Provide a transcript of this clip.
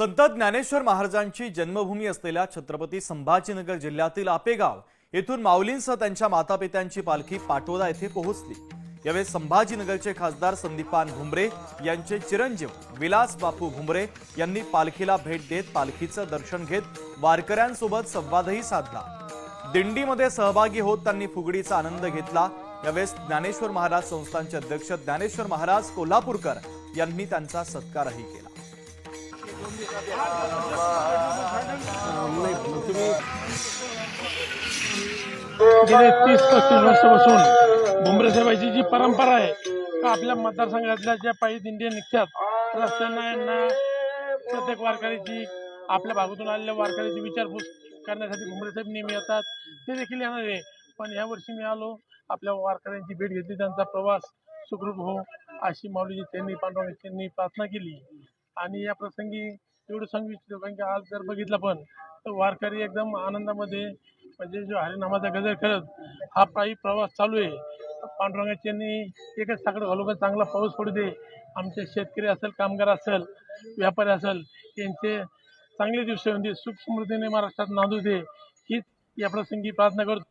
संत ज्ञानेश्वर महाराजांची जन्मभूमी असलेल्या छत्रपती संभाजीनगर जिल्ह्यातील आपेगाव येथून माऊलींसह त्यांच्या मातापित्यांची पालखी पाटोदा येथे पोहोचली। यावेळी संभाजीनगरचे खासदार संदीपान भुमरे यांचे चिरंजीव विलास बापू भुमरे यांनी पालखीला भेट देत पालखीचं दर्शन घेत वारकऱ्यांसोबत संवादही साधला। दिंडीमध्ये सहभागी होत त्यांनी फुगडीचा आनंद घेतला। यावेळी ज्ञानेश्वर महाराज संस्थानचे अध्यक्ष ज्ञानेश्वर महाराज कोल्हापूरकर यांनी त्यांचा सत्कारही केला। गेले 30-35 वर्षापासून भुमरे साहेबांची जी परंपरा आहे का आपल्या मतदारसंघातल्या ज्या पायी दिंडी निघतात रस्त्यांना यांना प्रत्येक वारकऱ्याची आपल्या भागातून आलेल्या वारकऱ्याची विचारपूस करण्यासाठी भुमरे साहेब नेहमी येतात। ते देखील येणार आहे, पण या वर्षी मी आलो, आपल्या वारकऱ्यांची भेट घेतली, त्यांचा प्रवास सुखरूप हो अशी माऊलीजी त्यांनी पांडुरंगाची प्रार्थना केली। आणि या प्रसंगी एवढं सांगू इच्छितो कारण की आज जर बघितलं पण तर वारकरी एकदम आनंदामध्ये म्हणजे जो हरिनामाचा गजर करत हा पायी प्रवास चालू आहे। पांडुरंगाच्यांनी एकच साकडं घालू का चांगला पाऊस पडू दे, आमचे शेतकरी असेल, कामगार असेल, व्यापारी असेल, यांचे चांगले दिवस म्हणजे सुख समृद्धीने महाराष्ट्रात नांदू दे हीच या प्रसंगी प्रार्थना करतो।